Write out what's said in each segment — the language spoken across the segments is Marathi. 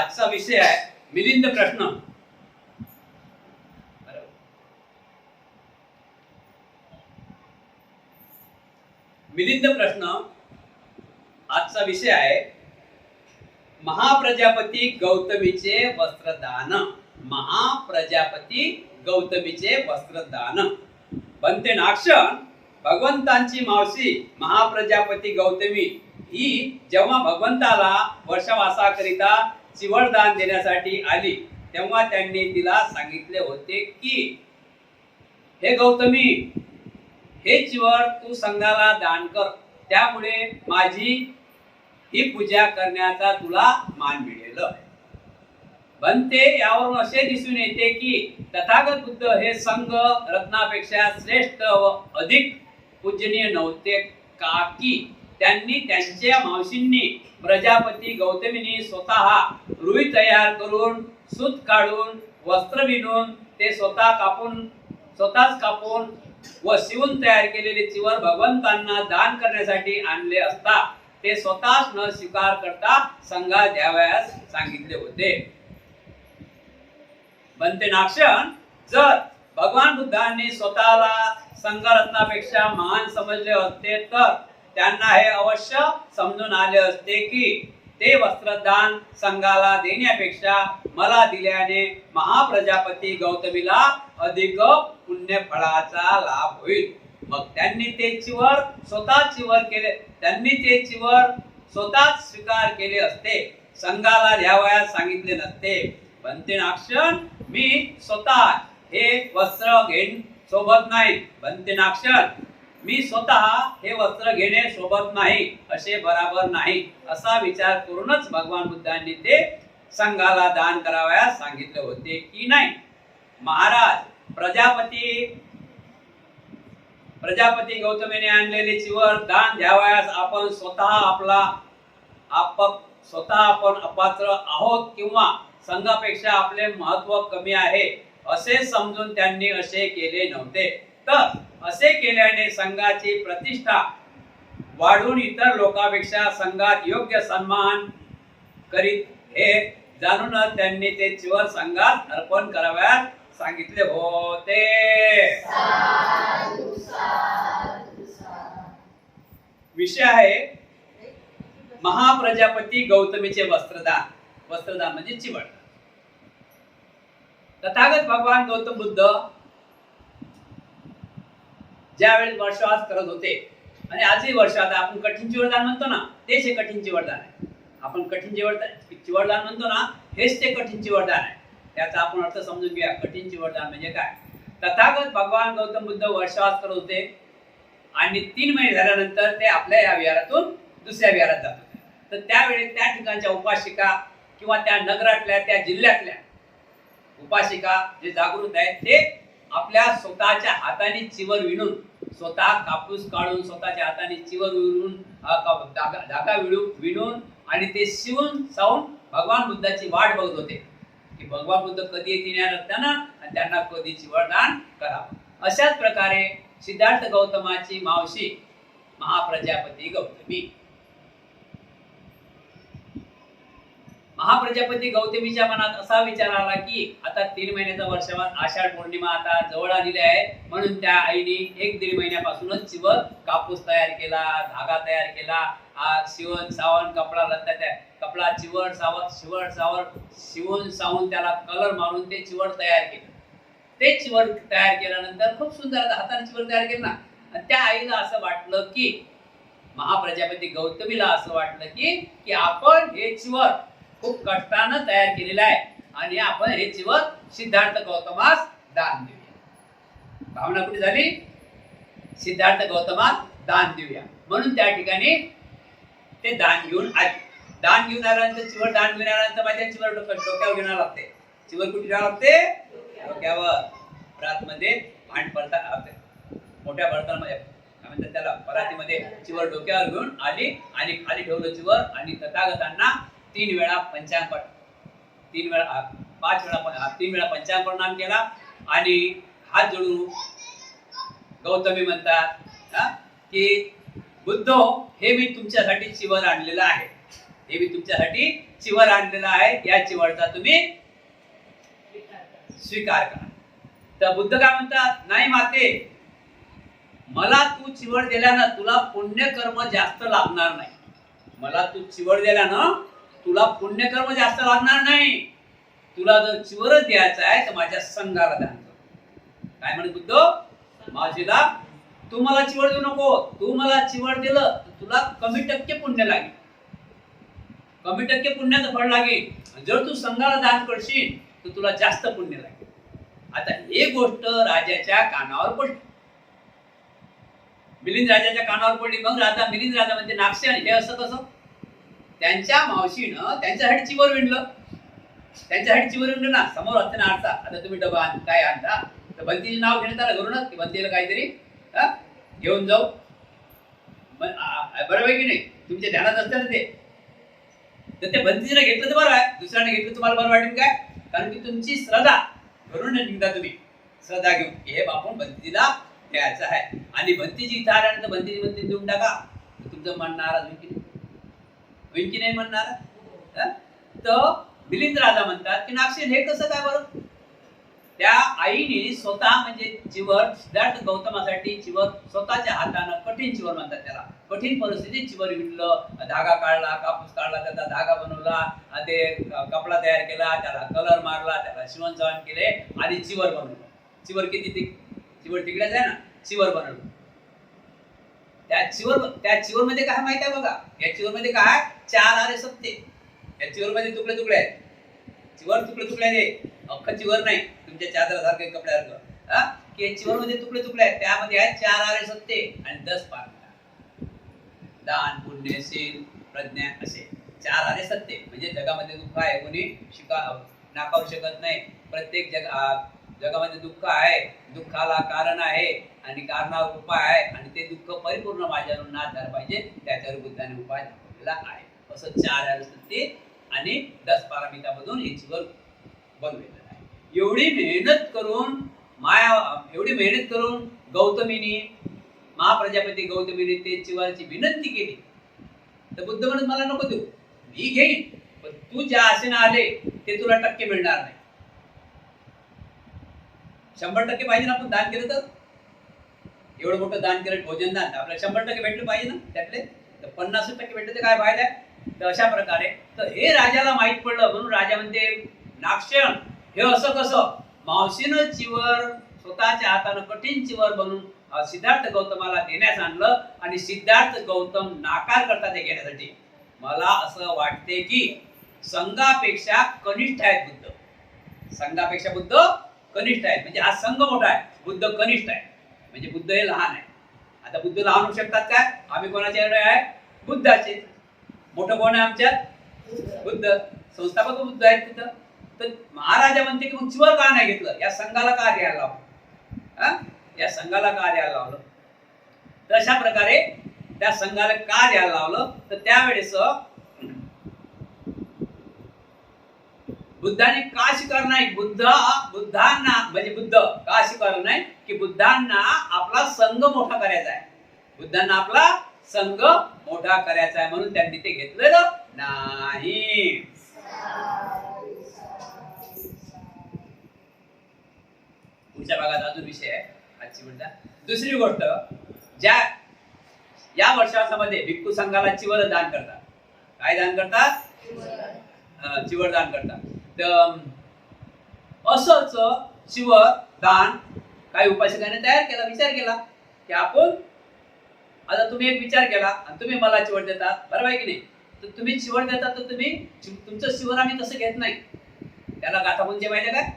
आजचा विषय आहे मिलिंद प्रश्न। मिलिंद प्रश्न आजचा विषय आहे महाप्रजापती गौतमीचे वस्त्रदान। महाप्रजापती गौतमीचे वस्त्रदान। बनते नाक्षण भगवंतांची मावशी महाप्रजापती गौतमी ही जेव्हा भगवंताला वर्षवासाकरिता चिवरदान देण्यासाठी आली तेव्हा त्यांनी तिला सांगितले होते की हे गौतमी, हे चिवर तू संघाला दान कर, त्यामुळे माझी ही पूजा करण्याचा तुला मान मिळेल। बनते यावरून असे दिसून येते की तथागत बुद्ध हे संघ रत्नापेक्षा श्रेष्ठ व अधिक पूजनीय नव्हते का की त्यांनी त्यांच्या मावशींनी प्रजापती गौतमीनी स्वतः रुई तयार करून सूत काढून वस्त्र विणून ते स्वतःच कापून व शिवून तयार केलेले चिवर भगवंतांना दान करण्यासाठी आणले असता ते स्वतःच न स्वीकार करता संघात द्यावयास सांगितले होते। बनते नाक्षण जर भगवान बुद्धांनी स्वतःला संघरत्नापेक्षा महान समजले असते तर त्यांना हे अवश्य समजून आले असते की ते वस्त्रदान संघाला देण्यापेक्षा मला दिल्याने महाप्रजापती गौतमीला अधिक पुण्य फळाचा लाभ होईल। मग त्यांनी ते चिवर स्वतःच स्वीकार केले असते, संघाला द्यावयास सांगितले नसते। बनते नाक्षण मी स्वतः हे वस्त्र घेणे सोबत नाही। बनते नाक्षण मी स्वतः हे वस्त्र घेणे सोबत नाही असे बराबर नाही असा विचार करूनच भगवान बुद्धांनी ते संघाला दान करावयास सांगितले होते की नाही। महाराज, प्रजापती गौतमीने आणलेले चिवर दान द्यावयास आपण आपण अपात्र आहोत किंवा संघापेक्षा आपले महत्व कमी आहे असे समजून त्यांनी असे केले नव्हते, तर असे केल्याने संघाची प्रतिष्ठा वाढून इतर लोकांपेक्षा संघात योग्य सन्मान करीत हे जाणून त्यांनी ते चिवर संघात अर्पण करावयास सांगितले होते। विषय आहे महाप्रजापती गौतमीचे वस्त्रदान। वस्त्रदान म्हणजे चिवड। तथागत भगवान गौतम बुद्ध ज्यावेळी वर्षवास करत होते आणि आजही वर्षवास आपण कठीण चिवरदान म्हणतो ना, तेच हे कठीण चिवरदान आहे। आपण कठीण चिवरदान म्हणतो ना, हेच ते कठीण चिवरदान आहे। त्याचा आपण अर्थ समजून घ्या। कठीण चिवरदान म्हणजे काय? तथागत भगवान गौतम बुद्ध वर्षवास करत होते आणि 3 महिने झाल्यानंतर ते आपल्या या विहारातून दुसऱ्या विहारात जात होते। तर त्यावेळी त्या ठिकाणच्या उपासिका किंवा त्या नगरातल्या त्या जिल्ह्यातल्या उपासिका जे जागृत आहेत ते आपल्या स्वतःच्या हाताने चिवर विणून, स्वतः कापूस काढून स्वतःच्या हाताने चिवर विणून धागा विणून आणि ते शिवून सावून भगवान बुद्धाची वाट बघत होते की भगवान बुद्ध कधी येतील या रस्त्यानं आणि त्यांना कधी चिवरदान करावं। अशाच प्रकारे सिद्धार्थ गौतमाची मावशी महाप्रजापती गौतमी गौतमीच्या मनात असा विचार आला की आता 3 महिन्याचा वर्षवास आषाढ पौर्णिमा आता जवळ आलेली आहे, म्हणून त्या आईने 1-1.5 महिन्यापासूनच चिवर कापूस तयार केला, धागा तयार केला, शिवण सावण कपडा चिवड शिवून सावून त्याला कलर मारून ते चिवड तयार केलं। ते चिवड तयार केल्यानंतर खूप सुंदर हाताने चिवड तयार केलं ना, आणि त्या आईला असं वाटलं की महाप्रजापती गौतमीला असं वाटलं की आपण हे चिवर खूप कष्टानं तयार केलेलं आहे आणि आपण हे चिवर सिद्धार्थ गौतमास दान देऊया। भावना कुठे झाली? सिद्धार्थ गौतमास दान देऊया म्हणून त्या ठिकाणी ते दान घेऊन आले। दान घेऊन आल्यानंतर चिवर दान घेऊन आल्यानंतर माझ्या चिवर डोक्यावर घेणार लागते। चिवर कुठे घ्यावं लागते? डोक्यावर। परातमध्ये भांड पडता मोठ्या बर्तनामध्ये काय म्हणतात त्याला, परातीमध्ये चिवर डोक्यावर घेऊन आली आणि खाली ठेवलं चिवर आणि तथागतांना 3 वेळा पंचांग 3 वेळा पंचांग प्रणाम केला आणि हात जोडून गौतमी म्हणतात की बुद्धो, हे मी तुमच्यासाठी चिवर आणलेलं आहे हे मी तुमच्यासाठी चिवर आणलेला आहे, या चिवरचा तुम्ही स्वीकार करा. तर बुद्ध काय म्हणतात, नाही माते, मला तू चिवड दिल्यानं तुला पुण्यकर्म जास्त लागणार नाही. मला तू चिवड दिल्यानं तुला पुण्यकर्म जास्त लागणार नाही. तुला जर चिवरच द्यायचं आहे तर माझ्या संघाला दान कर. काय म्हणे बुद्ध, माझीला तू मला चिवड देऊ नको. तू मला चिवड दिलं तर तुला कमी टक्के पुण्य लागेल, कमी टक्के पुण्याचं फळ लागेल. जर तू संघाला दान करशील तर तुला जास्त पुण्य लागेल. आता हे गोष्ट राजाच्या कानावर पडली, मिलिंद राजाच्या कानावर पडली. मग मिलिंद राजा म्हणजे नागसेन हे असं कसं, त्यांच्या मावशीनं त्यांच्यासाठी चिवर विणलं, त्यांच्यासाठी चिवर विणलं ना. समोर असते ना आणता, आता तुम्ही डबा काय आणता तर बंतीचे नाव घेण्यात आलं घरूनच की बंतीला काहीतरी घेऊन जाऊ. बरोबर की नाही, तुमच्या ध्यानात असतं ना ते. तर ते बंतीने घेतलं तर बरं आहे, दुसऱ्याने घेतलं तुम्हाला बरं वाटेल काय, कारण की तुमची श्रद्धा घरून निघता, तुम्ही श्रद्धा घेऊन हे बापून बंतीला द्यायचं आहे. आणि बंतीची इथं आल्यानंतर बंती देऊन टाका, तुमचं मन नाराज होईल की होईल की नाही मन नाराज. तर मिलिंद राजा म्हणतात की नागसेन हे कसं काय बरं. त्या आईने स्वतः म्हणजे चिवर सिद्धार्थ गौतमासाठी चिवर स्वतःच्या हातानं, कठीण चिवर म्हणतात त्याला, कठीण परिस्थितीत चिवर विणलं, धागा काढला, कापूस काढला, त्याचा धागा बनवला, ते कपडा तयार केला, त्याला कलर मारला, त्याला शिवणचवण केले आणि चिवर बनवलं. चिवर किती चिवर तिकडेच आहे ना, चिवर बनवलं. त्या चिवर मध्ये काय माहिती आहे बघा, या चिवर मध्ये काय 4 आरे सत्ते. या चिवर मध्ये तुकडे तुकडे आहेत, चिवर तुकडे तुकडे आहे, अख्खं चिवर नाही तुमच्या चादरासारखे कपड्यासारखं. की चिवर मध्ये तुकडे तुकडे आहेत, त्यामध्ये आहेत 4 आरे सत्ते आणि 10 पारमिता, दान पुण्य शील प्रज्ञा, असे 4 आरे सत्ते. म्हणजे जगामध्ये दुःख आहे, कोणी नाकारू शकत नाही. प्रत्येक जगामध्ये दुःख आहे, दुःखाला कारण आहे आणि कारणावर उपाय आहे, आणि ते दुःख परिपूर्ण माझ्यावरून नाश झालं पाहिजे, त्याच्यावर बुद्धाने उपाय दाखवलेला आहे. असं 4 आरे सत्ते आणि 10 पारमिता मधून हे चिवर बनवलेलं आहे. एवढी मेहनत करून गौतमीने, महाप्रजापती गौतमीने ते चिवरची विनंती केली. तर बुद्ध म्हणत मला नको देऊ, मी घेईन, पण तू ज्या आशेने आले ते तुला टक्के मिळणार नाही. 100% पाहिजे ना, आपण दान केलं तर. एवढं मोठं दान केलं, भोजन दान, आपल्याला 100% भेटलं पाहिजे ना त्यातले. तर 50% भेटलं तर काय फायदा आहे. तर अशा प्रकारे तर हे राजाला माहित पडलं, म्हणून राजा म्हणते नागसेन हे असं कसं. मावशीनं चिवर स्वतःच्या हातानं कठीण चिवर बनवून सिद्धार्थ गौतमाला देण्यास आणलं आणि सिद्धार्थ गौतम नाकार करतात ते घेण्यासाठी. मला असं वाटते की संघापेक्षा कनिष्ठ आहेत बुद्ध, संघापेक्षा बुद्ध कनिष्ठ आहेत. म्हणजे हा संघ मोठा आहे, बुद्ध कनिष्ठ आहे, म्हणजे बुद्ध हे लहान आहे. आता बुद्ध लहान होऊ शकतात काय, आम्ही कोणाचे एवढे आहे, बुद्धाचे. मोठं कोण आहे आमच्यात, बुद्ध, संस्थापक बुद्ध आहेत तिथं. तर महाराजा म्हणते की मग चिवर का नाही घेतलं, या संघाला का द्यायला लावलं, या संघाला का द्यायला लावलं. तर अशा प्रकारे त्या संघाला का द्यायला लावलं, तर त्यावेळेस बुद्धाने का स्वीकारलं नाही, बुद्धांना म्हणजे बुद्ध का स्वीकारलं नाही की बुद्धांना आपला संघ मोठा करायचा आहे, बुद्धांना आपला संघ मोठा करायचा आहे, म्हणून त्यांनी ते घेतलेलं नाही. पुढच्या भागात अजून विषय आहे आजची म्हणता. दुसरी गोष्ट, ज्या या वर्षामध्ये भिक्खू संघाला चिवर दान करतात. काय दान करतात, चिवर दान करतात. असंच चिवर दान काही उपासकाने तयार केला, विचार केला की आपण आता तुम्ही एक विचार केला आणि तुम्ही मला चिवर देता, बरोबर आहे की नाही. तर तुम्ही चिवर देता तर तुम्ही तुमचं चिवर आम्ही तसं घेत नाही. त्याला गाथा म्हणजे माहिती काय,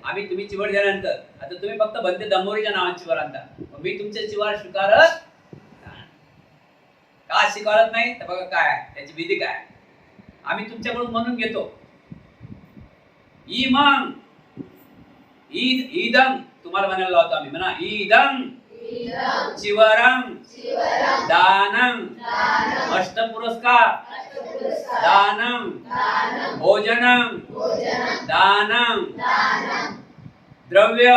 आम्ही तुम्ही चिवर दिल्यानंतर आता तुम्ही फक्त बंदे दंबोरीच्या नावाने चिवर आणता, मी तुमचे चिवर स्वीकारत का स्वीकारत नाही. तर बघा काय त्याची विधी काय, आम्ही तुमच्याकडून म्हणून घेतो इमं ईदं, तुम्हाला म्हणायला लावतो आम्ही, म्हणा ईदं चिवरं दानं अष्टपुरस्कार दानं भोजनं दानं द्रव्य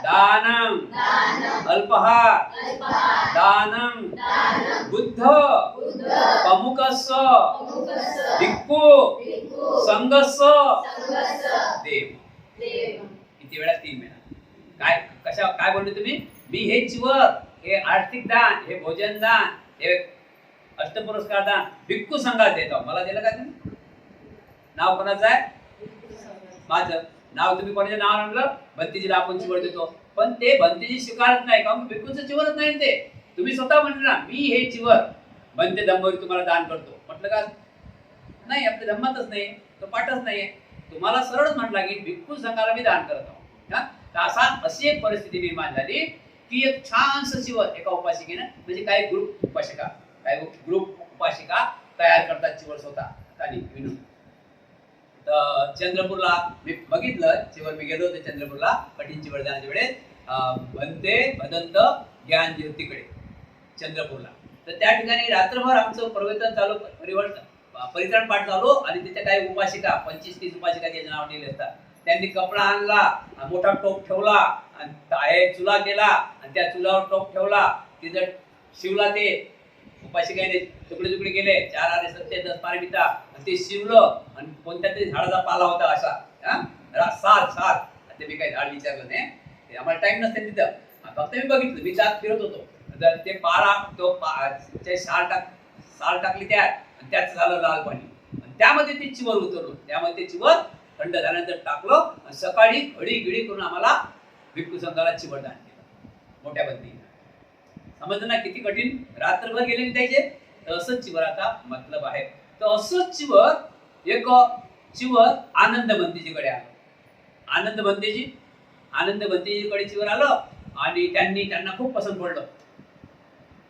दानं अल्पहार दानं बुद्ध पमुकस्स भिक्खू संघस्स देव. किती वेळा? 3 वेळा. काय बोलले तुम्ही? मी हे चिवर, हे आर्थिक दान, हे भोजन दान, हे अष्टपुरस्कार दान भिक्खू संघात देतो. मला दिलं का तुम्ही? नाव कोणाचं आहे? माझं नाव. तुम्ही कोणाचं नाव आणलं? भंतीजीला आपण चिवर देतो, पण ते भंतीजी स्वीकारत नाही. कारण भिक्खूचं चिवरच नाही ते. तुम्ही स्वतः म्हणले ना, मी हे चिवर भंते धम्मवर तुम्हाला दान करतो. म्हटलं का? नाही, आपल्या धम्मातच नाही, तो पाठच नाहीये. तुम्हाला सरळच म्हटला की भिक्खू संघाला मी दान करत आहोत. अशी एक परिस्थिती निर्माण झाली की एक छानसं चिवर एका उपासिकेनं, म्हणजे काही ग्रुप उपासिका, काही ग्रुप उपासिका तयार करतात चिवर स्वतः. विनून तर चंद्रपूरला मी बघितलं चिवर. मी गेलो होतो चंद्रपूरला कठीण चिवर जाण्याच्या वेळेस, भंते भदंत ज्ञान ज्योतीकडे चंद्रपूरला. तर त्या ठिकाणी रात्रभर आमचं परित्रण पाठ झालो. आणि तिथे काही उपासिका 25-30 उपासिका त्याचे नाव लिहिले असतात. त्यांनी कपडा आणला, मोठा टोप ठेवला, आणि चुला केला, आणि त्या चुलावर टोप ठेवला, तिथं शिवला. ते उपासिकाने तुकडे तुकडे केले, 4 आरे 7 10 पारमिता, ते शिवलं. आणि कोणत्या तरी झाडाचा पाला होता असा, साल. ते मी काही झाड विचारलं नाही, ते आम्हाला टाइम नसते तिथं. फक्त मी बघितलं, मी जात फिरत होतो. ते पाला, तो साल टाकली त्यात झालं लाल पाणी, आणि त्यामध्ये ते चिवर उतरलो. त्यामध्ये ते चिवर थंड झाल्यानंतर टाकलं, आणि सकाळी घडी करून आम्हाला भिक्खू संघाला चिवर दान केलं मोठ्या बंदीनं. समजलं ना किती कठीण? रात्रभर गेले त्याचे. तर असंच चिवर आता मतलब आहे. तर असंच चिवर, एक चिवर आनंद बंदीजीकडे आलं. आनंद बंदीजीकडे चिवर आलं, आणि त्यांना खूप पसंत पडलं.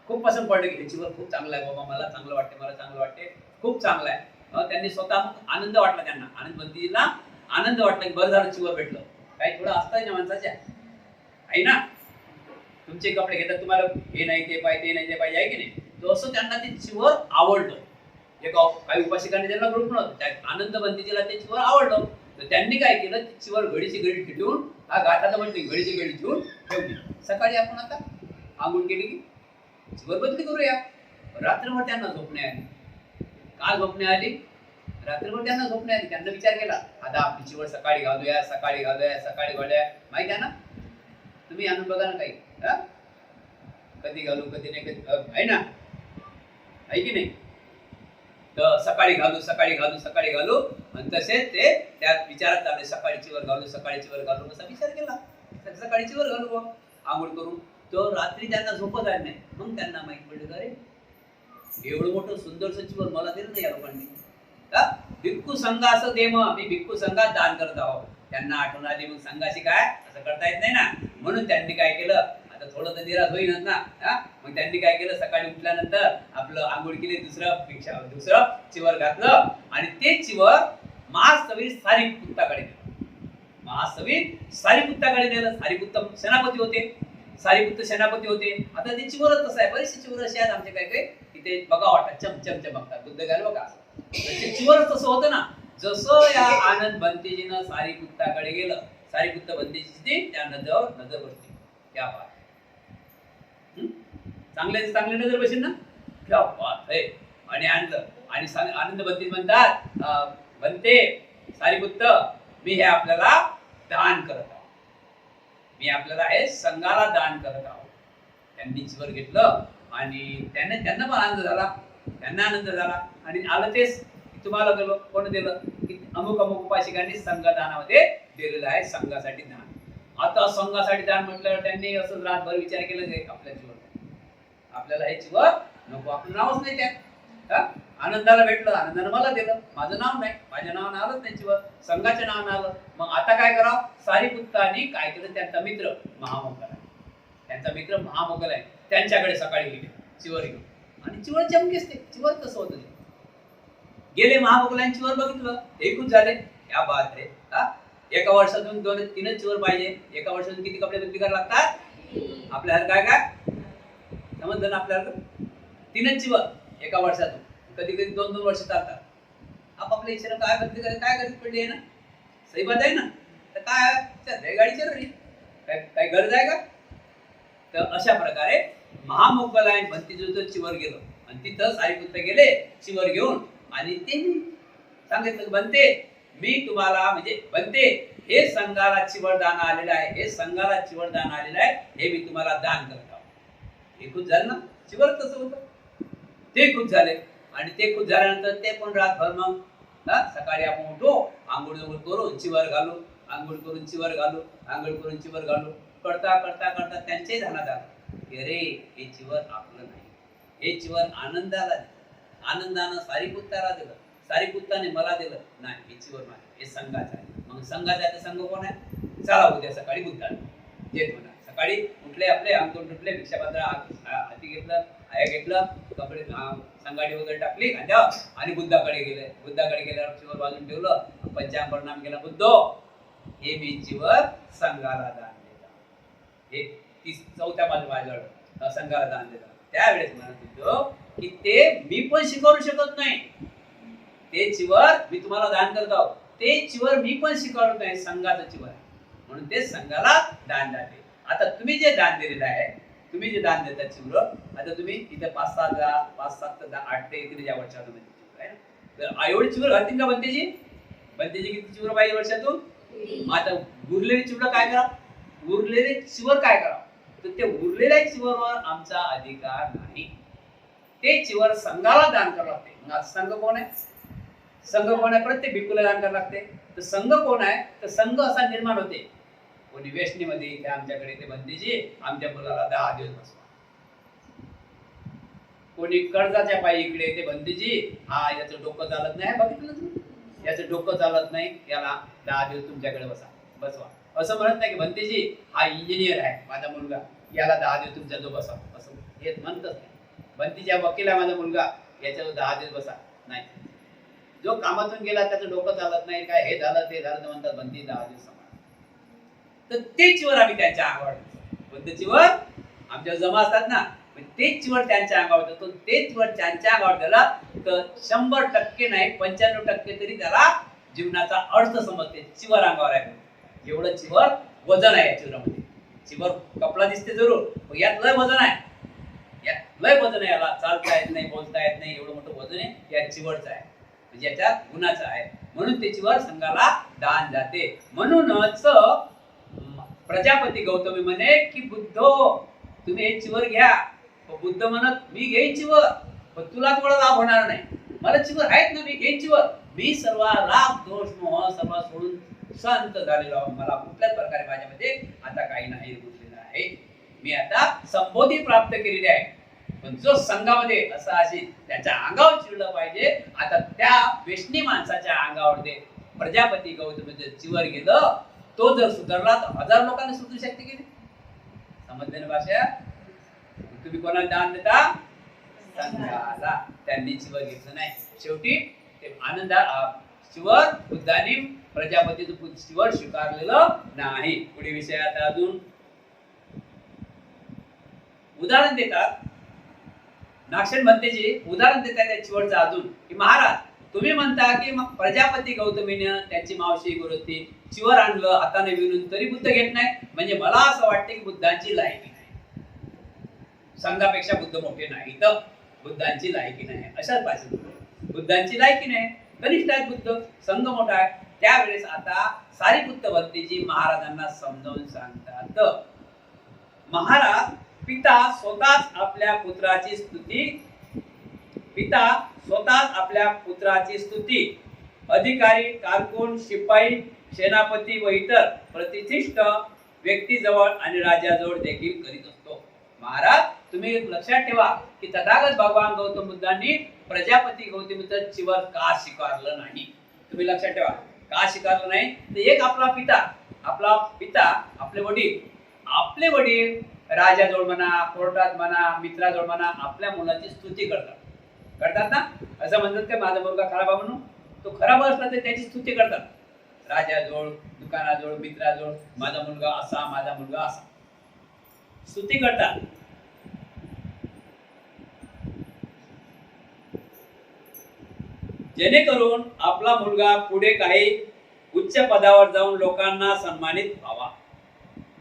की हे चिवर खूप चांगलं आहे बाबा, मला चांगलं वाटते, खूप चांगलं आहे. त्यांनी स्वतः आनंद वाटला. त्यांना आनंद बंदीजीला आनंद वाटला की बरं झालं चिवर भेटलं. काही थोडं असतं ना माणसाच्या, आहे ना. तुमचे कपडे घेतात, तुम्हाला हे नाही ते पाहिजे, आहे की नाही. तो असं त्यांना ते चिवर आवडलं. काही उपासिकांनी त्यांना ग्रुप नव्हतं, आनंद बंदीजीला ते चिवर आवडलं. तर त्यांनी काय केलं, ते चिवर घडीची घडी ठेवून, गाठात म्हणते घडीची घडी ठेवून ठेवली. सकाळी आपण आता आंघोळ केली की चिवर बदली करूया. रात्रभर त्यांना झोप नाही आली. का झोप नाही आली? रात्रभर त्यांना झोप नाही आली. त्यांना विचार केला, आता आपली चिवर सकाळी घालूया. माहिती आहे ना, तुम्ही आणून बघा ना काही, कधी घालू कधी नाही, कधी आहे ना, आहे की नाही. तर सकाळी घालू, आणि तसेच ते त्यात विचारात चालले, सकाळी चिवर घालू असा विचार केला. सकाळी चिवर घालू आंघोळ करून. तो रात्री त्यांना झोपत आली नाही. मग त्यांना माहित पडलं, अरे एवढं मोठं सुंदरसं चिवर मला दिलं नाही या लोकांनी. भिक्खू संघ असं दे, मग मी भिक्खू संघात दान करत आहोत. त्यांना आठवण आली, मग संघाशी काय असं करता येत नाही ना. म्हणून त्यांनी काय केलं, आता थोडं तर निराश होईनच ना. मग त्यांनी काय केलं, सकाळी उठल्यानंतर आपलं आंघोळ केली, दुसरं चिवर घातलं, आणि ते चिवर महासवीर सारीपुत्ताकडे नेलं. सारीपुत्त सेनापती होते. आता ते चिवरच तसं आहे, बरेचसे चिवर असे आहेत आमचे काही तिथे बघा वाटतात, चमचमतात, बुद्ध घाल बघा असं. चिवरच तसं होतं ना. जसं या आनंद बंतेजीनं सारीपुत्ताकडे गेलं, सारीपुत्त बंतेजी त्या नजर बसली. क्या बात, चांगले नजर बसेल ना, क्या बात आहे. आणि आणलं, आणि आनंद बंतेजी म्हणतात, बनते सारीपुत्त, मी हे आपल्याला दान करत आहोत. मी आपल्याला हे संघाला दान करत आहोत. त्यांनी चिवर घेतलं, आणि त्यांना पण आनंद झाला. आणि आलं तेच तुम्हाला दिलं. कोण दिलं? अमुक उपासिकांनी संघदानामध्ये दिलेलं आहे, संघासाठी दान. आता संघासाठी दान म्हटल्यावर त्यांनी असं रातभर विचार केला की आपल्याला हे चिवर नको, आपलं नावच नाही त्यात. आनंदाला भेटलं, आनंदानं मला दिलं, माझं नाव नाही, माझ्या नावानं आलंच नाही चिवर, संघाच्या नावानं आलं. मग आता काय करावं? सारीपुत्तांनी काय केलं, त्यांचा मित्र महामोगल आहे, त्यांच्याकडे सकाळी गेले चिवर घेऊन. आणि चिवर चमकेच ते चिवर कसं होतं, गेले महामोगलांनी चिवर बघितलं, एकूच झाले. क्या बात आहे. एका वर्षातून 2-3 चिवर पाहिजे. एका वर्षातून किती कपडे बदली करायला लागतात? आपल्याला काय समजलं ना, आपल्याला 3 चिवर एका वर्षातून. कधी 2-2 वर्ष चालतात. आपापल्या इच्छेनं काय बदली करायला काय गरज पडली आहे ना, सही बात आहे ना. तर काय गाडी चलवली, काय गरज आहे का? तर अशा प्रकारे महामोगलायन भंतीजीचं चिवर गेलं. आणि तिथं सारीपुत्त गेले चिवर घेऊन आणि ते सांगितलं बनते मी तुम्हाला म्हणजे बनते हे संघाला चिवर दान आलेलं आहे, हे संघाला चिवर दान आलेलं आहे, हे मी तुम्हाला दान करत आहोत. हे खुश झालं ना, चिवर तसं होतं ते खुश झाले. आणि ते खुश झाल्यानंतर ते पण रातभर मग सकाळी आपण उठो आंघोळ करून चिवर घालू, आंघोळ करून चिवर घालू, आंघोळ करून चिवर घालू करता करता करता त्यांचे ध्यानात आलं की अरे हे चिवर आपलं नाही, हे चिवर आनंदाला दिलं, आनंदानं सारीपुत्ताला दिलं, सारीपुत्ताने मला दिलं नाही, हे चिवर माझं, हे संघाचं आहे. मग संघाचा आहे संघ कोण आहे? चला उद्या सकाळी बुद्धाने जे म्हणा सकाळी उठले आपले अंगण तुटले भिक्षापात्र हाती घेतलं, आया घेतलं, कपडे संगाडी वगैरे टाकली खांद्यावर आणि बुद्धाकडे गेले. बुद्धाकडे गेल्यावर चिवर बाजून ठेवलं, पंचांग प्रणाम केला, बुद्धो हे मी चिवर संघाला दान देता, हे 34 माझ्यावर संघाला दान देता. त्यावेळेस म्हणत होतो की ते मी पण शिकवू शकत नाही, ते चिवर मी तुम्हाला दान करतो, ते चिवर मी पण शिकवत नाही, संघाचं चिवर आहे म्हणून ते संघाला दान जाते. आता तुम्ही जे दान दिलेलं आहे, तुम्ही जे दान देता चिवर, आता तुम्ही इथे 5-7 ते 8 ते किती या वर्षातून आहे ना, एवढी चिवर घालतील का बनतेजी? बनतेजी किती चिवर पाहिजे वर्षातून? आता उरलेली चिवर काय करा, उरलेले चिवर काय करा, तर ते उरलेल्या चिवरवर आमचा अधिकार नाही, ते चिवर संघाला दान करावं लागते. मग संघ कोण आहे? संघ कोण आहे? प्रत्येक भिक्खूला दान करावं लागते. तर संघ कोण आहे? तर संघ असा निर्माण होते. कोणी वेष्णीमध्ये इथे आमच्याकडे ते बनतेजी आमच्या मुलाला 10 दिवस बसवा, कोणी कर्जाच्या पायी इकडे ते बनतेजी हा याचं डोकं चालत नाही, बघितलं तुम्ही याचं डोकं चालत नाही, याला 10 दिवस तुमच्याकडे बसवा. असं म्हणत नाही की बनतेजी हा इंजिनियर आहे माझा मुलगा, याला 10 दिवस तुमच्या जो बसा, असं हे म्हणतच नाही. बनतेजी हा वकील आहे माझा मुलगा, याच्यावर 10 दिवस बसा नाही. जो कामातून गेला त्याचं डोकं चालत नाही, काय हे झालं ते झालं तर म्हणतात बनती 10 दिवस सांभाळ. तर ते चिवर आम्ही त्यांच्या अंगावर कोणते चिवर आमच्या जमा असतात ना, ते चिवर त्यांच्या अंगावर देतो. ते चिवर त्यांच्या अंगावर दिला तर 100% नाही 95% तरी त्याला जीवनाचा अर्थ समजते. चिवर अंगावर आहे एवढं चिवर वजन आहे या चिवरामध्ये. चिवर कपडा दिसते जरूर, यात लय वजन आहे, यात लय वजन आहे, याला चालता येत नाही, बोलता येत नाही, एवढं मोठं वजन आहे या चिवरचं आहे, म्हणजे याच्या गुणाचं आहे. म्हणून ते चिवर संघाला दान जाते. म्हणूनच प्रजापती गौतमी म्हणे की बुद्धो तुम्ही हे चिवर घ्या. बुद्ध म्हणत मी घेईन चिवर, पण तुला थोडा लाभ होणार नाही, मला चिवर आहेत ना, मी घेईन चिवर, मी सर्व राग दोष मोह सर्व सोडून शांत झालेलो, मला कुठल्याच प्रकारे माझ्यामध्ये आता काही नाही गुंतलेलं आहे, मी आता संबोधी प्राप्त केलेली आहे. पण जो संघामध्ये असा असेल त्याच्या अंगावर चिडलं पाहिजे. आता त्या वेष्णी माणसाच्या अंगावर ते प्रजापती गौतमीचं चिवर गेलं, तो जर सुधारला तर 1000 लोकांना सुधरू शकते की नाही? समजले ना भाषा? तुम्ही कोणाला दान देता? संघाला. त्यांनी चिवर घेतलं नाही, शेवटी ते आनंदा चिवर बुद्धांनी प्रजापतीचं चिवर स्वीकारलेलं नाही. पुढे विषय आता अजून उदाहरण देतात. नागसेन म्हणते जी उदाहरण देतात त्या चिवरचं अजून की महाराज तुम्ही म्हणता की मग प्रजापती गौतमीने त्यांची मावशी गुरुती चिवर आणलं हाताने विणून तरी बुद्ध घेत नाही, म्हणजे मला असं वाटतं की बुद्धांची लायकी नाही, संघापेक्षा बुद्ध मोठे नाही, तर बुद्धांची लायकी नाही. अशाच भाषेत बुद्धांची लायकी नाही, कनिष्ठ आहेत बुद्ध, संघ मोठा आहे. त्यावेळेस आता सारीपुत्त भंतेजी महाराजांना समजावून सांगतात. महाराज पिता स्वतःच आपल्या पुत्राची स्तुती अधिकारी कारकून शिपाई सेनापती व इतर प्रतिष्ठित व्यक्तीजवळ आणि राजाजवळ देखील करीत असतो. महाराज तुम्ही लक्षात ठेवा की तथागत भगवान गौतम बुद्धांनी प्रजापती गौतमीचं चिवर का स्वीकारलं नाही. तुम्ही लक्षात ठेवा का स्वीकारलं नाही. तर एक आपला पिता आपले वडील राजाजवळ म्हणा, कोर्टात म्हणा, मित्राजवळ म्हणा आपल्या मुलाची स्तुती करतात ना. असं म्हणतात की माझा मुलगा खराब आहे म्हणून, तो खराब असला तर त्याची स्तुती करतात. राजाजवळ, दुकानाजवळ, मित्राजवळ माझा मुलगा असा स्तुती करतात. जेणेकरून आपला मुलगा पुढे काही उच्च पदावर जाऊन लोकांना सन्मानित व्हावा.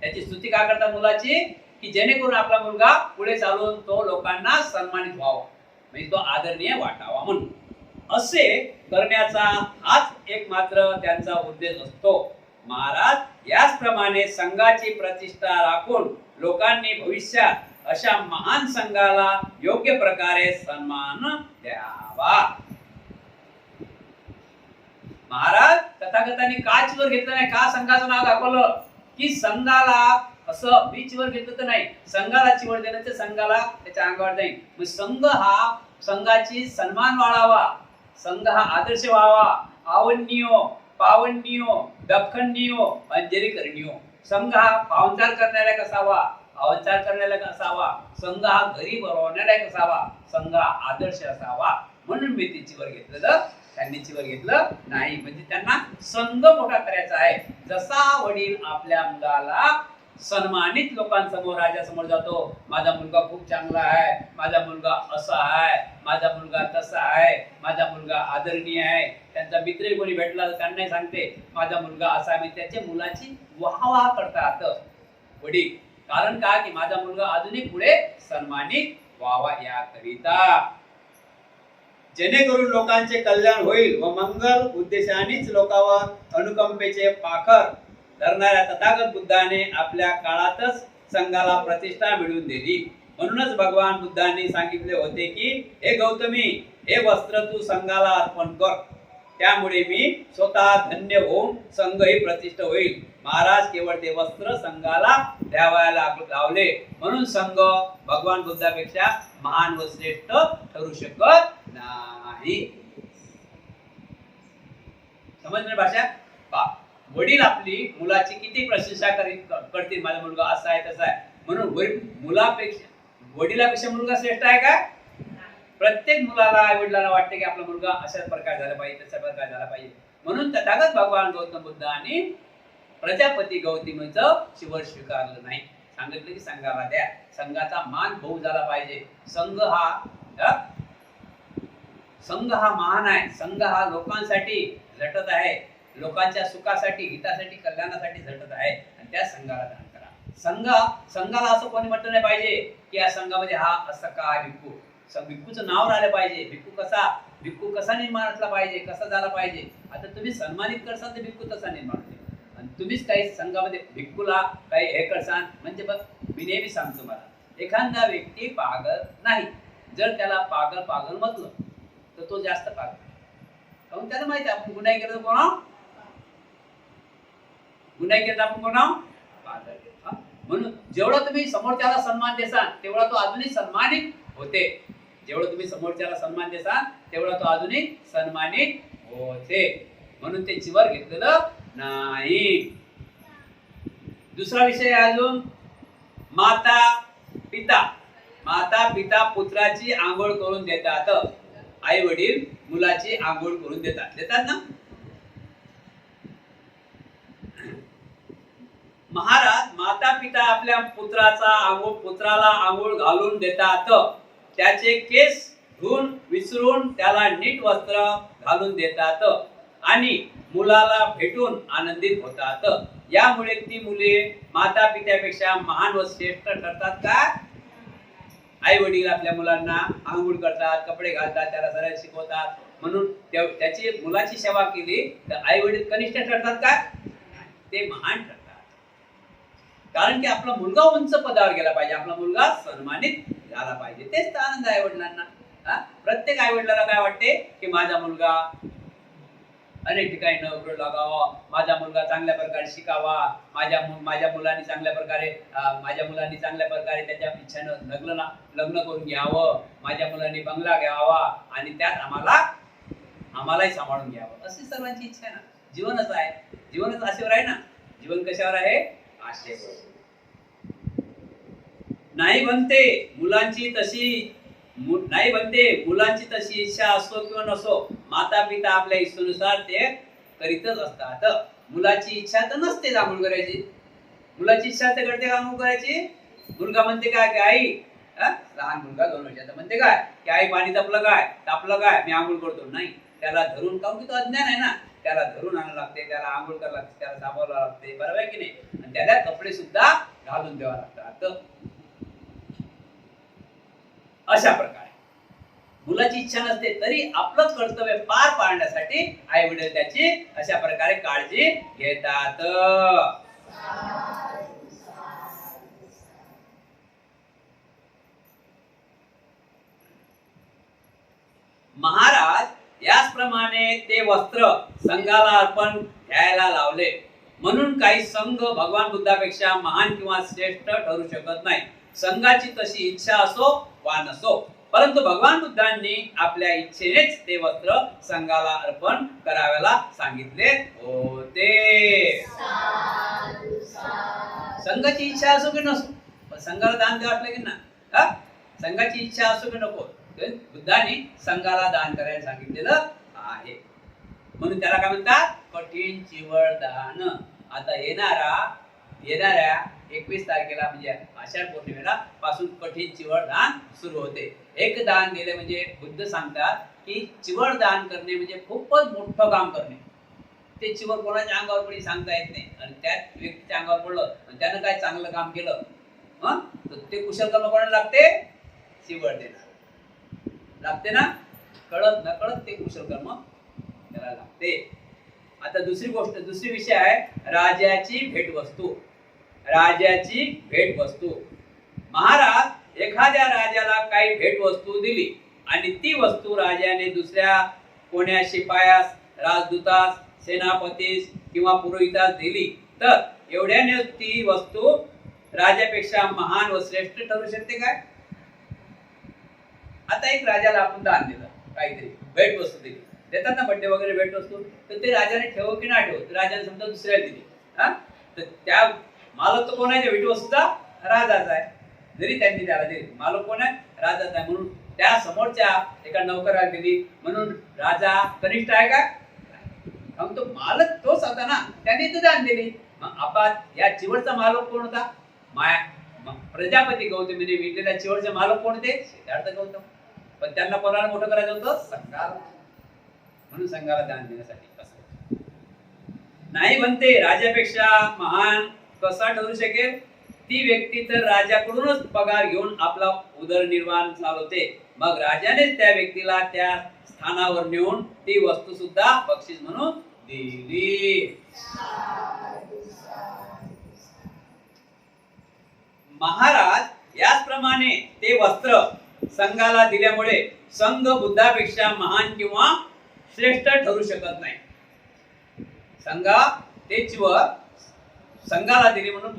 त्याची स्तुती का करतात मुलाची? की जेणेकरून आपला मुलगा पुढे चालून तो लोकांना सन्मानित व्हावा. म्हणजे तो आदरणीय वाटावा म्हणून. असे करण्याचा हाच एक मात्र त्यांचा उद्देश असतो. महाराज याचप्रमाणे संघाची प्रतिष्ठा राखून लोकांनी भविष्यात अशा महान संघाला योग्य प्रकारे सन्मान द्यावा. महाराज तथागतांनी का चिवर घेतलं नाही, का संघाचं नाव दाखवलं की संघाला असं मी चिवर घेतलं तर नाही, संघाला चिवर देणं ते संघाला त्याच्या अंगावर जाईल. मग संघ हा संघाची सन्मान वाढावा, संघ हा आदर्श व्हावा, आवडणीयो पावणीयो दखणीयो अंजली करणीयो. संघ हा पाहुणचार करणारा कसावा, अवचार करण्याला असावा, संघ हा घरी बोलवणारा कसावा, संघ हा आदर्श असावा. म्हणून मी ते चिवर घेतलेलं, त्यांनी चिवर घेतलं नाही. म्हणजे त्यांना संघ मोठा करायचा आहे. जसा वडील आपल्या मुलाला सन्मानित लोकांसमोर राजासमोर जातो, माझा मुलगा खूप चांगला आहे, माझा मुलगा असा आहे, माझा मुलगा तसा आहे, माझा मुलगा आदरणीय आहे. त्यांचा मित्र कोणी भेटला तर त्यांनाही सांगते माझा मुलगा असा आहे. त्याच्या मुलाची वाहवाह करतात वडील. कारण का की माझा मुलगा अजूनही पुढे सन्मानित व्हावा याकरिता. जेणेकरून लोकांचे कल्याण होईल व मंगल उद्देशानेच लोकांवर अनुकंपेचे पाखर धरणाऱ्या तथागत बुद्धाने आपल्या काळातच संघाला प्रतिष्ठा मिळवून दिली. म्हणूनच भगवान बुद्धांनी सांगितले होते की हे गौतमी, हे वस्त्र तू संघाला अर्पण कर, त्यामुळे मी स्वतः धन्य होऊन संघ ही प्रतिष्ठा होईल. महाराज केवळ ते वस्त्र संघाला द्यावायला लावले म्हणून संघ भगवान बुद्धापेक्षा महान व श्रेष्ठ ठरू शकत नाही. समजणे भाषा? वडील आपली मुलाची किती प्रशंसा करतील, माझा मुलगा असा आहे तसा आहे म्हणून. मुलापेक्षा वडिलापेक्षा मुलगा श्रेष्ठ आहे का? प्रत्येक मुलाला आई वडिलांना वाटते की आपला मुलगा अशाच प्रकार झाला पाहिजे, तशा प्रकार झाला पाहिजे. म्हणून तथागत भगवान गौतम बुद्धांनी प्रजापती गौतमीचं शिवर स्वीकारलं नाही. सांगितलं की संघाला द्या, संघाचा मान भाऊ झाला पाहिजे. संघ हा महान आहे, संघ हा लोकांसाठी झटत आहे, लोकांच्या सुखासाठी, हितासाठी, कल्याणासाठी झटत आहे आणि त्या संघाला दान करा. संघाला असं कोणी म्हटलं नाही पाहिजे की या संघामध्ये हा असं का भिक्खू, भिक्खूचं नाव राहिलं पाहिजे. भिक्खू कसा निर्माण असला पाहिजे, कसा झाला पाहिजे. आता तुम्ही सन्मानित करसाल तर भिक्खू तसा निर्माण होते. आणि तुम्हीच काही संघामध्ये भिक्खूला काही हे करसान म्हणजे बघ, मी नेहमी सांगतो मला, एखादा व्यक्ती पागल नाही, जर त्याला पागल म्हटलं तर तो जास्त पागल. कारण त्याला माहिती आपण गुन्हा केलं कोणा, गुन्हा केला आपण कोणा पागल. म्हणून जेवढा तुम्ही समोरच्याला सन्मान देसाल तेवढा तो अजूनही सन्मानित होते. जेवढं तुम्ही समोरच्याला सन्मान देसाल तेवढा तो अजूनही सन्मानित होते. म्हणून ते चिवर घेतलेलं नाही. दुसरा विषय अजून माता पिता पुत्राची आंघोळ करून देतात. आई वडील मुलाची आंघोळ करून देतात ना. महाराज माता पिता आपल्या पुत्राला आंघोळ घालून देतात. त्याचे केस धुवून विसरून त्याला नीट वस्त्र घालून देतात आणि मुलाला भेटून आनंदित होतात. यामुळे ती मुले माता पित्यापेक्षा महान व श्रेष्ठ ठरतात का? आई वडील आपल्या मुलांना आंघोळ करतात, कपडे घालतात, त्याला सरळ शिकवतात, म्हणून त्याची मुलाची सेवा केली तर आई वडील कनिष्ठ ठरतात का? ते महान ठरतात. कारण की आपला मुलगा उंच पदावर गेला पाहिजे, आपला मुलगा सन्मानित झाला पाहिजे. तेच तर आनंद आहे वडिलांना. प्रत्येक आई वडिलांना काय वाटते की माझा मुलगा अनेक ठिकाणी नोकरी लागावा, माझा मुलगा चांगल्या प्रकारे शिकावा, माझ्या मुलांनी चांगल्या प्रकारे त्याच्या इच्छेनं लग्न करून घ्यावं, माझ्या मुलांनी बंगला घ्यावा आणि त्यात आम्हालाही सांभाळून घ्यावं, अशी सर्वांची इच्छा आहे ना. जीवनच आहे, जीवनच आशेवर आहे ना. जीवन कशावर आहे? आशेवर. नाही बनते मुलांची तशी इच्छा असो किंवा नसो, माता पिता आपल्या इच्छेनुसार ते करीतच असतात. मुलाची इच्छा तर नसते आंघोळ करायची, मुलाची इच्छा तर घडते आंघोळ करायची. मुलगा म्हणते काय की आई, लहान मुलगा 2 वर्षाचा म्हणते काय की आई पाणी तापलं काय मी आंघोळ करतो. नाही, त्याला धरून, काहून की तो अज्ञान आहे ना, त्याला धरून आणायला लागते, त्याला आंघोळ करायला लागते, त्याला साबवायला लागते, बरोबर आहे की नाही. आणि त्याला कपडे सुद्धा घालून द्यावा लागतात. अशा प्रकारे मुलाची इच्छा नसते तरी आपलं कर्तव्य पार पाडण्यासाठी आई वडील त्याची अशा प्रकारे काळजी घेतात. महाराज याचप्रमाणे ते वस्त्र संघाला अर्पण घ्यायला लावले. म्हणून काही संघ भगवान बुद्धापेक्षा महान किंवा श्रेष्ठ ठरू शकत नाही. संघाची तशी इच्छा असो वा नसो, परंतु भगवान बुद्धांनी आपल्या इच्छेनेच ते वस्त्र संघाला अर्पण करायला सांगितले होते. संघाची इच्छा असो की नसो, पण संघाला दान द्यावं वाटलं की ना, संघाची इच्छा असो की नको, बुद्धांनी संघाला दान करायला सांगितलेलं आहे. म्हणून त्याला काय म्हणतात, कठीण चिवळ दान. आता येणाऱ्या 21 तारखेला म्हणजे आषाढ पौर्णिमेला पासून कठीण चिवळ दान सुरू होते. एक दान दिले म्हणजे बुद्ध सांगतात की चिवळ दान करणे म्हणजे खूपच मोठं काम करणे. ते चिवळ कोणाच्या अंगावर पडली सांगता येत नाही, आणि त्यात व्यक्तीच्या अंगावर पडलं आणि त्यानं काय चांगलं काम केलं तर ते कुशल कर्म कोणाला लागते, चिवळ देणार लागते ना, कळत न कळत ते कुशल कर्म त्याला लागते. आता दुसरी विषय आहे राजाची भेटवस्तू. राजाची भेटवस्तू. महाराज एखाद्या राजाला काही भेटवस्तू दिली आणि ती वस्तू राजाने दुसऱ्या कोण्या शिपायास, राजदूतास, सेनापतीस किंवा पुरोहितास दिली तर एवढ्याने ती वस्तू राजापेक्षा महान व श्रेष्ठ ठरू शकते काय? आता एक राजाला आपण दान दिलं, काहीतरी भेटवस्तू दिली, देतात ना बड्डे वगैरे भेटवस्तू, तर ते राजाने ठेव की नाही ठेव, राजाने समजा दुसऱ्याला दिली, तर त्या मालक तो कोण आहे, भेटवस्तूचा राजाचा आहे. जरी त्यांनी त्याला दिली, मालक कोण आहे, राजाचा आहे. म्हणून त्या समोरच्या एका नौकराला दिली म्हणून राजा कनिष्ठ आहे का? मग तो मालक तोच होता ना, त्याने तर दान दिली. मग आपण या चिवटचा मालक कोण होता? प्रजापती गौतमीने विणलेल्या चिवटचे मालक कोण होते? सिद्धार्थ गौतम. पण त्यांना कोणाला मोठं करायचं होतं? संघाला. म्हणून संघाला दान देण्यासाठी असं नाही म्हणते. राजापेक्षा महान कसा ठरू शकेल? ती व्यक्ती तर राजाकडूनच पगार घेऊन आपला उदरनिर्वाह चालवते. मग राजानेच त्या व्यक्तीला त्या स्थानावर नेऊन ती वस्तू सुद्धा बक्षीस म्हणून दिली. महाराज याचप्रमाणे ते वस्त्र संघाला दिल्यामुळे संघ बुद्धापेक्षा महान किंवा श्रेष्ठ ठरू शकत नाही. ते चिवर संघाला दिली म्हणून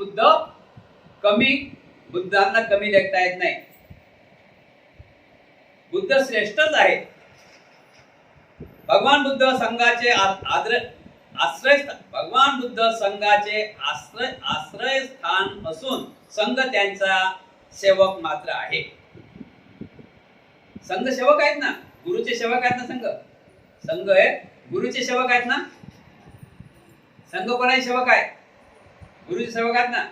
बुद्धांना कमी लेखता येत नाही. बुद्ध श्रेष्ठच आहे. भगवान बुद्ध संघाचे आश्रयस्थान असून संघ त्यांचा सेवक मात्र आहे. संघ सेवक आहेत ना, गुरुचे सेवक आहेत ना. संघ आहे गुरुचे सेवक आहेत ना. संघ कोणाचे सेवक आहे? गुरुचे सेवक आहेत ना.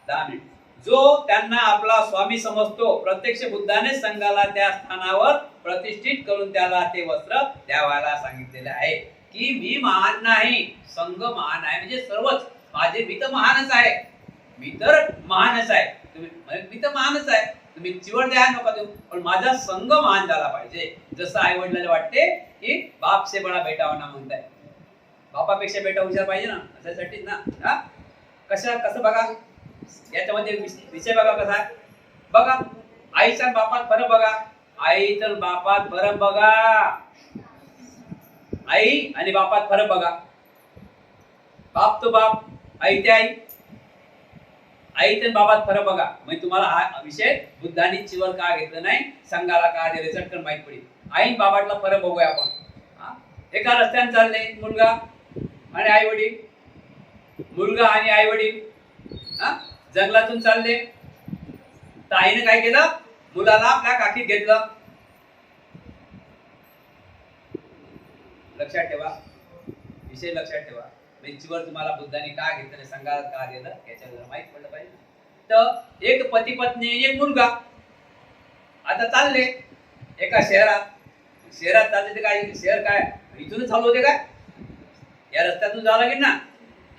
10 मिनिट. जो त्यांना आपला स्वामी समजतो, प्रत्यक्ष बुद्धाने संघाला त्या स्थानावर प्रतिष्ठित करून त्याला ते वस्त्र द्यावायला सांगितलेले आहे. की मी महान नाही, संघ महान आहे. म्हणजे सर्वच मी तर महानच आहे. मी तर महानच आहे. तुम्ही चिवड द्या नका देऊ, पण माझा संघ महान झाला पाहिजे. जसं आई वडिलांना वाटते की बाप से बडा बेटा होना म्हणताय, बापापेक्षा बेटा हुशार पाहिजे ना, अशासाठीच ना. कसं बघा याच्यामध्ये विषय बघा कसा बघा. आईचा बापात फरक बघा. आईचा बापात फरक बघा. आई आणि बापात फरक बघा. बाप तो बाप, आई ते आई. आई तर बाबात फरक बघा. म्हणजे तुम्हाला हा विषय बुद्धांनी चिवर का घेतलं नाही, संघाला का दिले, चटकन माहित पडेल. आई बाबातला फरक बघूया आपण. एका रस्त्याने चालले मुलगा आणि आई वडील. मुलगा आणि आई वडील जंगलातून चालले. तर आईने काय केलं, मुलाला आपल्या काकीत घेतलं. लक्षात ठेवा, विषय लक्षात ठेवा. चिवर तुम्हाला बुद्धांनी का घेतलं, संघाला का दिलं, याच्यावर माहित पडलं पाहिजे. तर एक पती पत्नी, एक मुलगा आता चालले एका शहरात चालले. ते काय शहर काय इथूनच चालू होते काय? या रस्त्यातून जावं लागेल ना,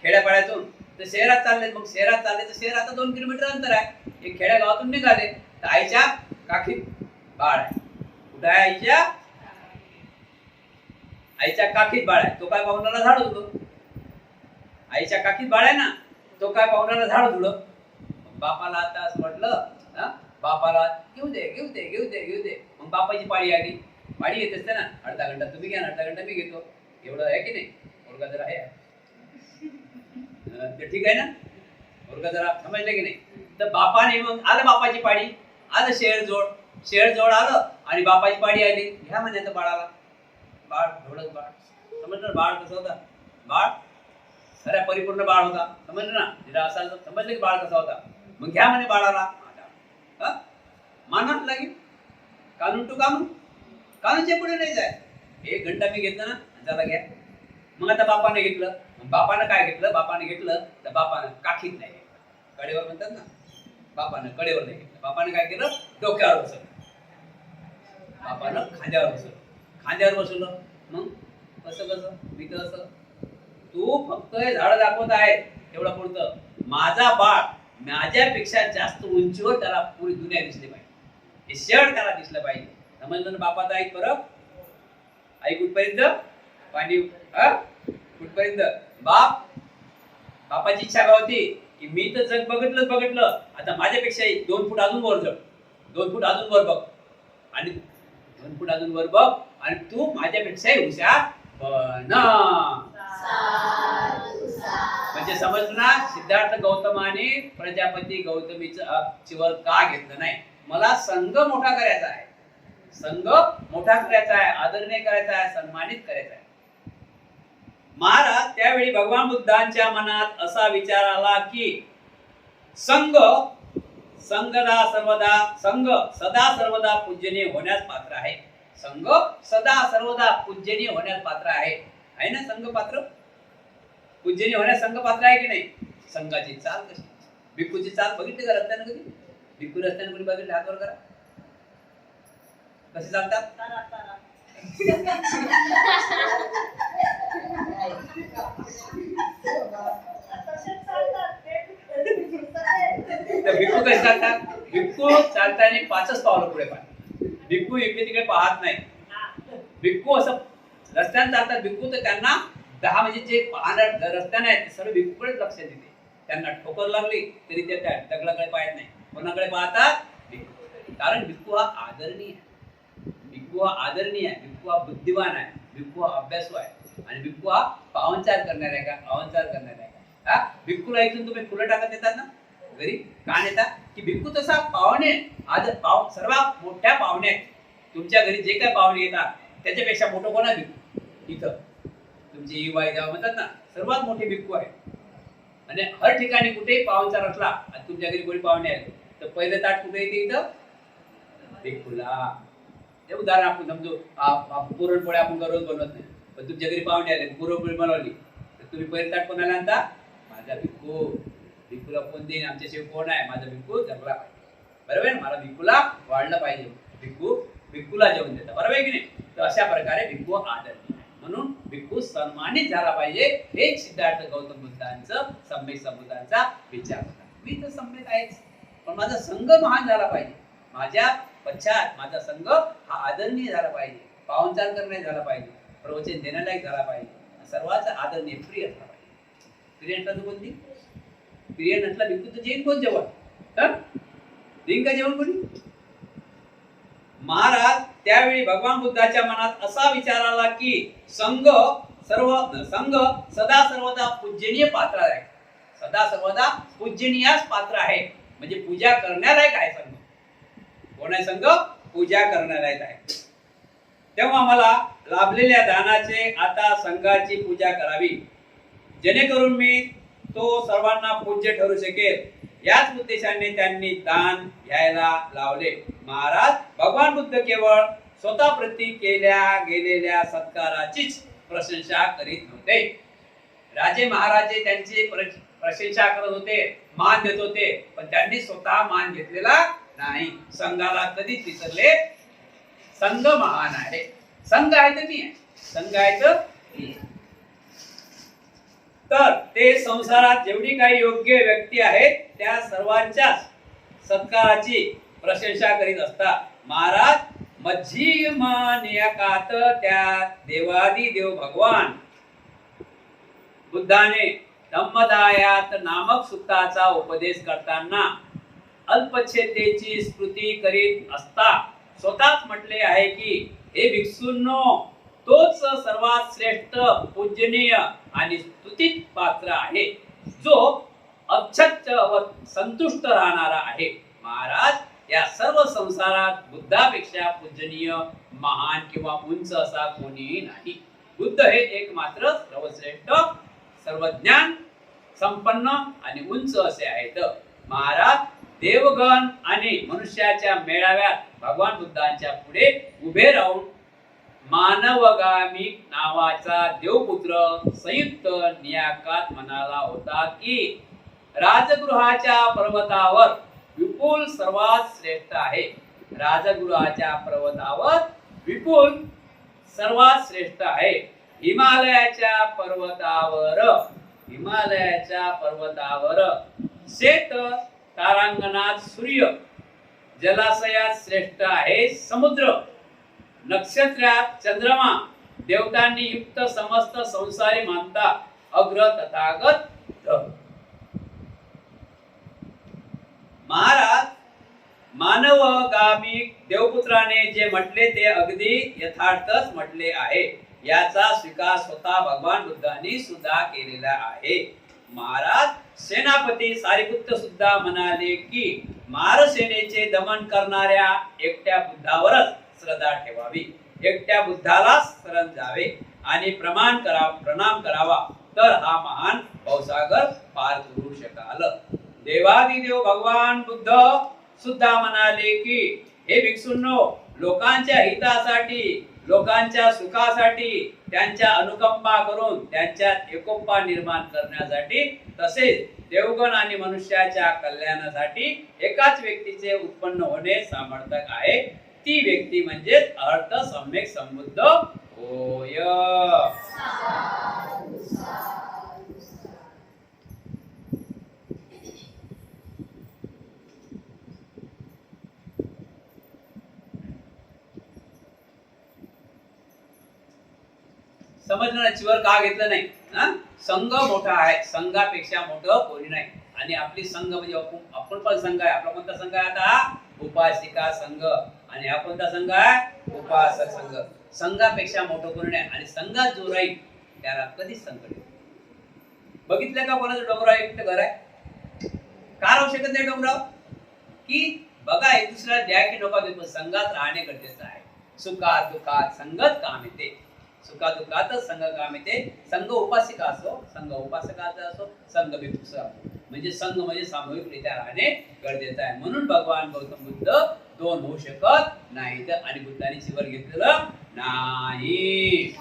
खेड्यापाड्यातून. तर शहरात चालले. मग शहरात चालले तर शहर आता 2 किलोमीटर अंतर आहे. एक खेड्या गावातून निघाले तर आईच्या काकीत बाळ आहे. कुठं आहे? आईच्या काकीत बाळ आहे. तो काय पाहुण्याला झाड होतो. आईच्या काकीत बाळ आहे ना, तो काय पाहुण्याला झाड धुलं. बापाला आता असं म्हटलं, बापाला घेऊ दे घेऊ दे घेऊ दे घेऊ दे. मग बापाची पाळी आली. पाळी येत असते ना, अर्धा घंटा तुम्ही घ्या, अर्धा घंटा मी घेतो. एवढं आहे की नाही? मुलगा जरा आहे ते ठीक आहे ना, मुलगा जरा समजलं की नाही. तर बापाने मग आलं, बापाची पाळी आलं, शेळ जोड आलं आणि बापाची पाळी आली. घ्या म्हणायचं बाळाला. बाळ ढोळक बाळ, समजलं बाळ कसं होता? बाळ खऱ्या परिपूर्ण बाळ होता. समजलं ना, तिला असा समजलं की बाळ कसा होता. मग घ्या म्हणे बाळाला. मानात लागेल कानून टू कानून, कानूनच्या पुढे नाही जाय. 1 घंटा मी घेतलं ना, त्याला घ्या. मग आता बापाने घेतलं. बापानं काय घेतलं? बापाने घेतलं तर बापानं काठीत नाही घेतलं, कडेवर म्हणतात ना, बापानं कडेवर नाही घेतलं. बापाने काय केलं? डोक्यावर बसवलं. बापानं खांद्यावर बसवलं. खांद्यावर बसवलं. मग कसं मी तर असं, तू फक्त हे झाड दाखवत आहे तेवढं पुरतं. माझा बाळ माझ्यापेक्षा जास्त उंचीवर त्याला पुरी दुनिया दिसली पाहिजे. हे शेड त्याला दिसलं पाहिजे. समजलं ना? बापाचा आई परत आई कुठपर्यंत? पाणी कुठपर्यंत? बापाची इच्छा काय होती की मी तर जग बघितलं, आता माझ्यापेक्षा 2 फूट अजून वर जग, 2 फूट अजून वर बघ, आणि 2 फूट अजून वर बघ, आणि तू माझ्यापेक्षाही हुशार बन. म्हणजे समजलं ना? सिद्धार्थ गौतमाने प्रजापती गौतमीचं चिवर का घेतलं नाही? मला संघ मोठा करायचा आहे, संघ मोठा करायचा आहे, आदरणीय करायचा आहे, सन्मानित करायचा आहे. महाराज त्यावेळी भगवान बुद्धांच्या मनात असा विचार आला की संघ सदा सर्वदा पूजनीय होण्यास पात्र आहे. संघ सदा सर्वदा पूजनीय होण्यास पात्र आहे ना? संघ पात्र पूजनीय होण्यास संघ पात्र आहे की नाही? संघाची चाल कशी? भिक्खूची चाल बघितली का रस्त्यानं कधी? भिक्खू रस्त्यानं कोणी बघितली? हातवर करा. कसे चालतात? भिक्खू कसे चालतात? भिक्खू चालताना 5च पावलं पुढे पाहतात. भिक्खू इकडे तिकडे पाहत नाही. भिक्खू असं रस्त्याने चालतात. भिक्खू तर त्यांना 10 म्हणजे जे पाहणार रस्त्याने आहेत सर्व भिक्खूकडेच लक्ष देते. त्यांना ठोकर लागली तरी ते त्या दगडाकडे पाहत नाही. कोणाकडे पाहतात? भिक्खू. कारण भिक्खू हा आदरणीय आहे. भिक्खू हा आदरणीय आहे. भिक्खू हा बुद्धिवान आहे. भिक्खू हा अभ्यासू आहे. आणि भिक्खू हा पावनचार करणार आहे का? पावनचार करणार आहे का? भिक्खूला इथून तुम्ही फुलं टाकत येतात ना घरी, का नेतात? की भिक्खू तसा पाहुणे सर्वात मोठ्या पाहुणे आहेत. तुमच्या घरी जे काय पाहुणे येतात त्याच्यापेक्षा मोठं कोण आहे? भिक्खू. इथं तुमची युवा जेव्हा म्हणतात ना, सर्वात मोठे भिक्खू आहे. आणि हर ठिकाणी कुठेही पाहुणचार असला, तुमच्या घरी कोणी पाहुणे आले तर पहिले ताट कुठे येते? इथं भिक्खूला. ते उदाहरण आपण समजू, पुरणपोळ्या आपण रोज बनवत नाही, पण तुमच्या घरी पाहुणे आले, पुरणपोळी बनवली तर तुम्ही पहिले ताट कोणाला आणता? माझा भिक्खू. भिक्खूला कोण देईन? आमच्याशिवाय कोण आहे? माझा भिक्खू जगला पाहिजे. बरोबर आहे? मला भिक्खूला वाढलं पाहिजे. भिक्खूला जेवण देता. बरोबर आहे की नाही? तर अशा प्रकारे भिक्खू आदरणीय आहे. म्हणून भिक्खू सन्मानित झाला पाहिजे. हे सिद्धार्थ गौतम बुद्धांचं सम्यक संबोधांचा विचार होता. मी तर सम्यक आहेच, पण माझा संघ महान झाला पाहिजे. माझ्या पश्चात माझा संघ हा आदरणीय झाला पाहिजे, पाहुणचार करणे झाला पाहिजे, प्रवचन देण्यालायक झाला पाहिजे, सर्वांचा आदरणीय प्रिय असला पाहिजे. प्रिय नसला तर कोणती? प्रिय नसला भिक्खू तर जेवण कोण? जेवण देईन का जेवण कोणी? महाराज त्यावेळी भगवान बुद्धाच्या मनात असा विचार आला की संघ सदा सर्वदा पूजनीय पात्र आहे. सदा सर्वदा पूजनीयास पात्र आहे, म्हणजे पूजा करण्यालायक आहे संघ. कोण आहे संघ? पूजा करण्यालायक आहे. तेव्हा मला लाभलेल्या दानाचे आता संघाची पूजा करावी, जेणेकरून मी तो सर्वांना पूज्य ठरू शकेल. याच उद्देशाने त्यांनी दान घ्यायला लावले. महाराज भगवान बुद्ध केवळ स्वतःप्रती केल्या गेलेल्या सत्काराचीच प्रशंसा करीत नव्हते. राजे महाराजे त्यांची प्रशंसा करत होते, मान देत होते, पण त्यांनी स्वतः मान घेतलेला नाही. संघाला कधीच विसरले. संघ महान आहे. संघ आहे तर मी आहे. संघ आहे तर मी आहे. तर ते संसारात जेवढी काही योग्य व्यक्ती आहेत त्या सर्वांच्या सत्काराची प्रशंसा करीत असतात. महाराज मध्यम नियकात त्या देवादी देव भगवान बुद्धाने धम्मदायात नामक सूक्ताचा उपदेश करताना अल्पच्छेदेची स्मृती करीत असता स्वतःच म्हटले आहे की हे भिक्षूंनो, तोच सर्वात श्रेष्ठ, पूजनीय आणि स्तुतीत पात्र आहे, जो अक्षच्छ व संतुष्ट राहणारा आहे. महाराज, या सर्व संसारात बुद्धापेक्षा पूजनीय, महान किंवा उंच असा कोणीही नाही. बुद्ध हे एकमात्र सर्वश्रेष्ठ, सर्वज्ञान संपन्न आणि उंच असे आहेत. महाराज, देवगण आणि मनुष्याच्या मेळाव्यात भगवान बुद्धांच्या पुढे उभे राहून मानवगामी नावाचा देवपुत्र संयुक्त नियाकात म्हणाला होता की राजगृहाच्या पर्वतावर विपुल सर्वात श्रेष्ठ आहे. राजगृहाच्या पर्वतावर विपुल सर्वात श्रेष्ठ आहे. हिमालयाच्या पर्वतावर शेत तारांगणात सूर्य, जलाशयात श्रेष्ठ आहे समुद्र, नक्षत्रात चंद्रमा, देवतांनी युक्त समस्त संसारी मानता अग्र तथागत. महाराज, मानवगामी देवपुत्राने जे म्हटले ते अगदी यथार्थच म्हटले आहे. याचा स्वीकार स्वतः भगवान बुद्धांनी सुद्धा केलेला आहे. महाराज, सेनापती सारिपुत्र सुद्धा म्हणाले की मारसेनेचे दमन करणाऱ्या एकट्या बुद्धावरच श्रद्धा ठेवावी, एकट्या बुद्धालाच शरण जावे आणि प्रणाम करावा, तर हा महान भवसागर पार करू शकाल. देवादिदेव भगवान बुद्ध सुद्धा म्हणाले की हे भिक्षूंनो, लोकांच्या हितासाठी, लोकांच्या सुखासाठी, त्यांच्या अनुकंपा करून त्यांच्यात एकोपा निर्माण करण्यासाठी, तसेच देवगण आणि मनुष्याच्या कल्याणासाठी एकाच व्यक्तीचे उत्पन्न होणे सामर्थ्यक आहे. ती व्यक्ती म्हणजे अर्थ सम्यक संबुद्ध होय. समजलं ना? चिवर का घेतलं नाही? संघ मोठा आहे, संघापेक्षा मोठं कोणी नाही. आणि आपली संघ म्हणजे आपण पण संघ आहे. आपला कोणता संघ आहे आता? उपासिका संघ. आणि हा कोणता संघ आहे? उपासक संघ. संघापेक्षा मोठं कोणी नाही. आणि संघात जो राहील त्याला कधीच संकट येत. बघितलं का कोणाचं डोंगराव एकटं घर आहे? का राहू शकत नाही डोंगराव? की बघा, एक दुसऱ्याला द्या की नको देत, पण संघात राहणे गरजेचं आहे. सुखात दुःखात संगत काम येते. सुखादुःखातच संघ काम येते. संघ उपासिका असो, संघ उपासकाचा असो, संघ भिक्षुक असो, म्हणजे संघ म्हणजे सामूहिकरित्या राहणे गरजेचं आहे. म्हणून भगवान गौतम बुद्ध दोन होऊ शकत नाहीत आणि बुद्धांनी चिवर घेतलेलं नाही.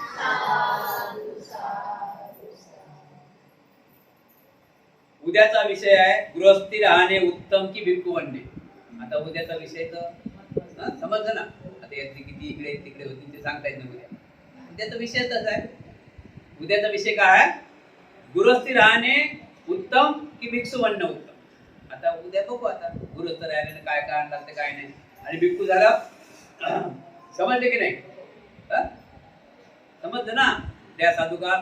उद्याचा विषय आहे गृहस्थी राहणे उत्तम की भिक्खू बनणे. आता उद्याचा विषय तर समजलं ना? आता यातली किती इकडे तिकडे होती ते सांगता येत नाही. उद्याचा विषय तसा आहे. उद्याचा विषय काय आहे? गृहस्थी राहणे उत्तम की भिक्षू बनणं उत्तम. आता उद्या बघू. आता गृहस्थ राहिल्याने काय कारण लागते काय नाही, आणि भिक्खू झालं. समजले की नाही? समजलं ना? त्या साधुकार